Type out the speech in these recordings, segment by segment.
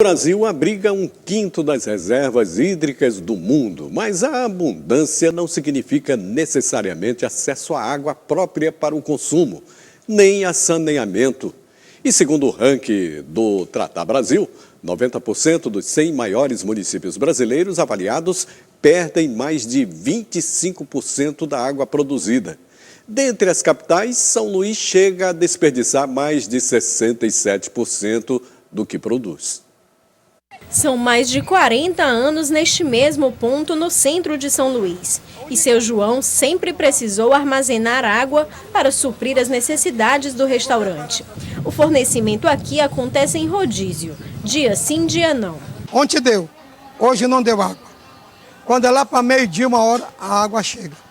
Brasil abriga 1/5 das reservas hídricas do mundo, mas a abundância não significa necessariamente acesso à água própria para o consumo, nem a saneamento. E segundo o ranking do Tratar Brasil, 90% dos 100 maiores municípios brasileiros avaliados perdem mais de 25% da água produzida. Dentre as capitais, São Luís chega a desperdiçar mais de 67% do que produz. São mais de 40 anos neste mesmo ponto no centro de São Luís. E seu João sempre precisou armazenar água para suprir as necessidades do restaurante. O fornecimento aqui acontece em rodízio, dia sim, dia não. Ontem deu, hoje não deu água. Quando é lá para meio-dia, 1h, a água chega.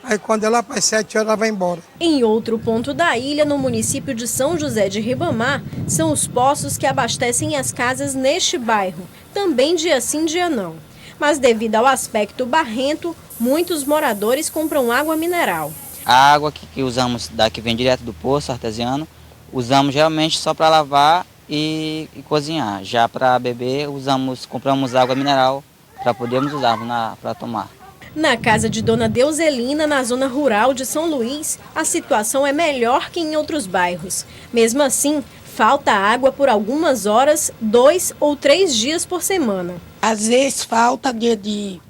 Aí quando é lá para as 7 horas, ela vai embora. Em outro ponto da ilha, no município de São José de Ribamar, são os poços que abastecem as casas neste bairro. Também dia sim, dia não. Mas devido ao aspecto barrento, muitos moradores compram água mineral. A água que usamos daqui vem direto do poço artesiano, usamos realmente só para lavar e cozinhar. Já para beber, compramos água mineral para podermos usar para tomar. Na casa de Dona Deuselina, na zona rural de São Luís, a situação é melhor que em outros bairros. Mesmo assim, falta água por algumas horas, 2 ou 3 dias por semana. Às vezes falta dia de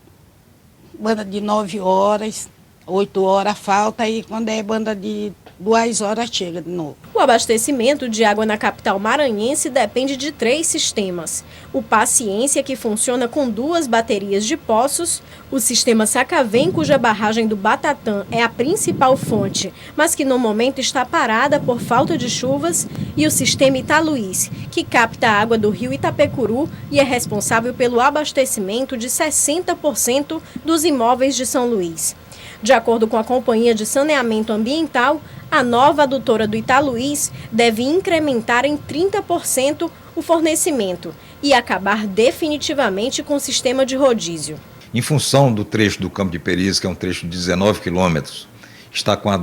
banda de 9 horas, 8 horas falta, e quando é banda de 2 horas chega de novo. O abastecimento de água na capital maranhense depende de 3 sistemas. O Paciência, que funciona com 2 baterias de poços, o sistema Sacavém, cuja barragem do Batatã é a principal fonte, mas que no momento está parada por falta de chuvas, e o sistema Italuís, que capta a água do rio Itapecuru e é responsável pelo abastecimento de 60% dos imóveis de São Luís. De acordo com a Companhia de Saneamento Ambiental, a nova adutora do Italuís deve incrementar em 30% o fornecimento e acabar definitivamente com o sistema de rodízio. Em função do trecho do Campo de Peris, que é um trecho de 19 quilômetros, está com a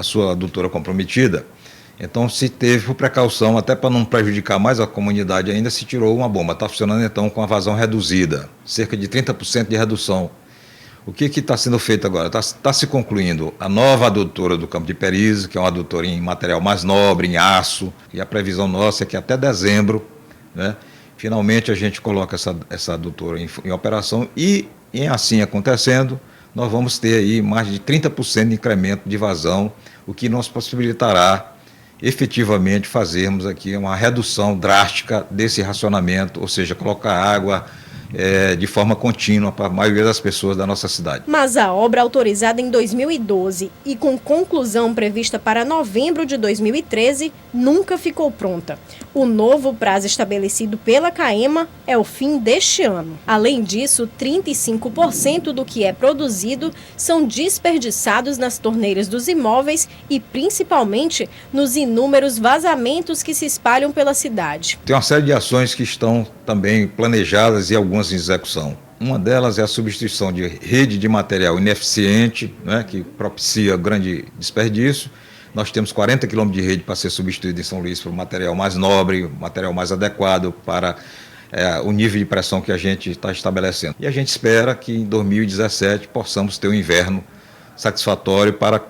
sua adutora comprometida, então se teve por precaução, até para não prejudicar mais a comunidade ainda, se tirou uma bomba. Está funcionando então com a vazão reduzida, cerca de 30% de redução. O que está sendo feito agora? Está se concluindo a nova adutora do Campo de Peris, que é uma adutora em material mais nobre, em aço, e a previsão nossa é que até dezembro, né, finalmente a gente coloca essa adutora em operação, e em assim acontecendo, nós vamos ter aí mais de 30% de incremento de vazão, o que nos possibilitará efetivamente fazermos aqui uma redução drástica desse racionamento, ou seja, colocar água de forma contínua para a maioria das pessoas da nossa cidade. Mas a obra, autorizada em 2012 e com conclusão prevista para novembro de 2013, nunca ficou pronta. O novo prazo estabelecido pela CAEMA é o fim deste ano. Além disso, 35% do que é produzido são desperdiçados nas torneiras dos imóveis e principalmente nos inúmeros vazamentos que se espalham pela cidade. Tem uma série de ações que estão também planejadas e algumas em execução. Uma delas é a substituição de rede de material ineficiente, né, que propicia grande desperdício. Nós temos 40 quilômetros de rede para ser substituído em São Luís por material mais nobre, material mais adequado para o nível de pressão que a gente está estabelecendo. E a gente espera que em 2017 possamos ter um inverno satisfatório para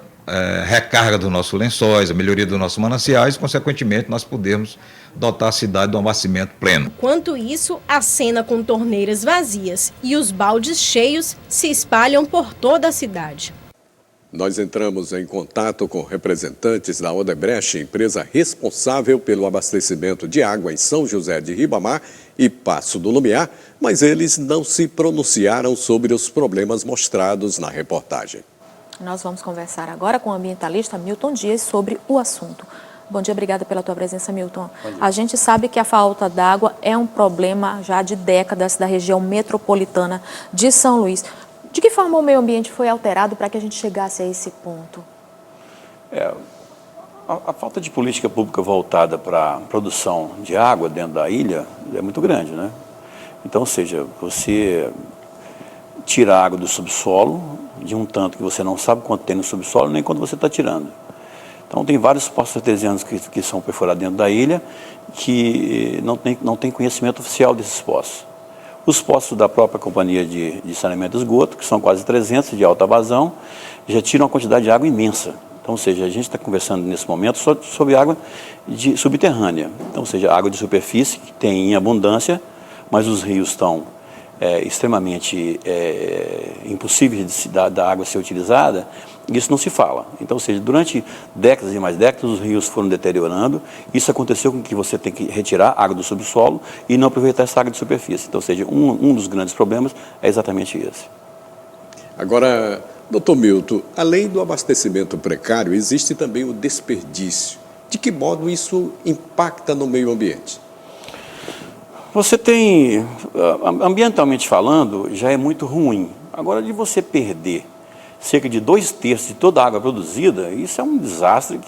recarga dos nossos lençóis, a melhoria dos nossos mananciais e, consequentemente, nós podemos dotar a cidade de um abastecimento pleno. Enquanto isso, a cena com torneiras vazias e os baldes cheios se espalham por toda a cidade. Nós entramos em contato com representantes da Odebrecht, empresa responsável pelo abastecimento de água em São José de Ribamar e Paço do Lumiar, mas eles não se pronunciaram sobre os problemas mostrados na reportagem. Nós vamos conversar agora com o ambientalista Milton Dias sobre o assunto. Bom dia, obrigada pela tua presença, Milton. A gente sabe que a falta d'água é um problema já de décadas da região metropolitana de São Luís. De que forma o meio ambiente foi alterado para que a gente chegasse a esse ponto? A falta de política pública voltada para a produção de água dentro da ilha é muito grande, né? Então, ou seja, você tira a água do subsolo, de um tanto que você não sabe quanto tem no subsolo, nem quando você está tirando. Então, tem vários poços artesianos que são perfurados dentro da ilha, que não tem conhecimento oficial desses poços. Os poços da própria companhia de saneamento de esgoto, que são quase 300 de alta vazão, já tiram uma quantidade de água imensa. Então, ou seja, a gente está conversando nesse momento só sobre água subterrânea. Então, ou seja, água de superfície, que tem em abundância, mas os rios estão extremamente impossíveis da água ser utilizada, isso não se fala. Então, ou seja, durante décadas e mais décadas, os rios foram deteriorando, isso aconteceu com que você tem que retirar água do subsolo e não aproveitar essa água de superfície. Então, ou seja, um dos grandes problemas é exatamente esse. Agora, doutor Milton, além do abastecimento precário, existe também o desperdício. De que modo isso impacta no meio ambiente? Você tem, ambientalmente falando, já é muito ruim. Agora, de você perder cerca de 2/3 de toda a água produzida, isso é um desastre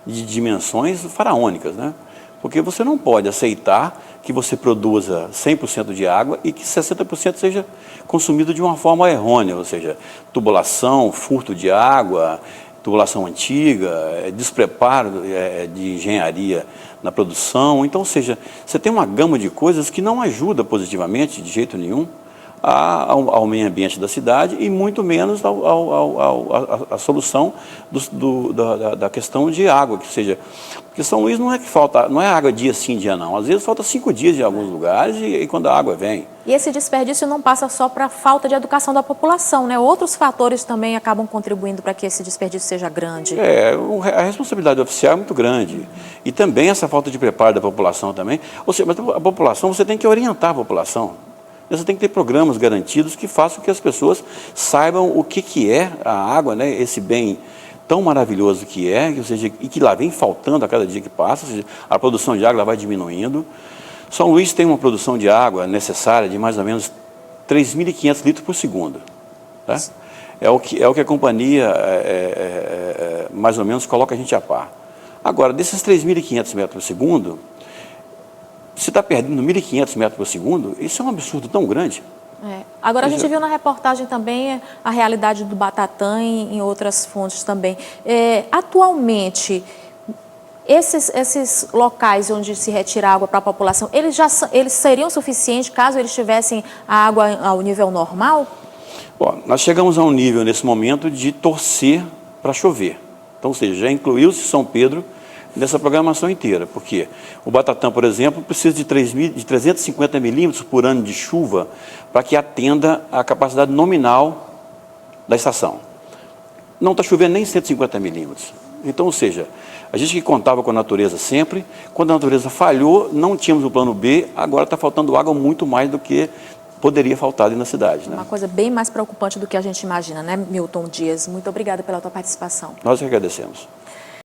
de dimensões faraônicas, né? Porque você não pode aceitar que você produza 100% de água e que 60% seja consumido de uma forma errônea, ou seja, tubulação, furto de água, tubulação antiga, despreparo de engenharia na produção. Então, ou seja, você tem uma gama de coisas que não ajuda positivamente, de jeito nenhum, ao meio ambiente da cidade e muito menos a solução da questão de água, que seja, porque São Luís não é que falta, não é água dia sim, dia não, às vezes falta 5 dias em alguns lugares e quando a água vem. E esse desperdício não passa só para a falta de educação da população, né? Outros fatores também acabam contribuindo para que esse desperdício seja grande. A responsabilidade oficial é muito grande e também essa falta de preparo da população também, ou seja, mas a população, você tem que orientar a população. Você tem que ter programas garantidos que façam que as pessoas saibam o que é a água, né? Esse bem tão maravilhoso que é, ou seja, e que lá vem faltando a cada dia que passa, ou seja, a produção de água vai diminuindo. São Luís tem uma produção de água necessária de mais ou menos 3.500 litros por segundo. Tá? É o que a companhia mais ou menos coloca a gente a par. Agora, desses 3.500 metros por segundo, você está perdendo 1.500 metros por segundo, isso é um absurdo tão grande. Agora, a gente viu na reportagem também a realidade do Batatã em outras fontes também. Atualmente, esses locais onde se retira água para a população, eles seriam suficientes caso eles tivessem a água ao nível normal? Bom, nós chegamos a um nível nesse momento de torcer para chover. Então, ou seja, já incluiu-se São Pedro nessa programação inteira, porque o Batatã, por exemplo, precisa de 350 milímetros por ano de chuva para que atenda a capacidade nominal da estação. Não está chovendo nem 150 milímetros. Então, ou seja, a gente que contava com a natureza sempre, quando a natureza falhou, não tínhamos o plano B, agora está faltando água muito mais do que poderia faltar ali na cidade. Né? Uma coisa bem mais preocupante do que a gente imagina, né, Milton Dias? Muito obrigada pela tua participação. Nós que agradecemos.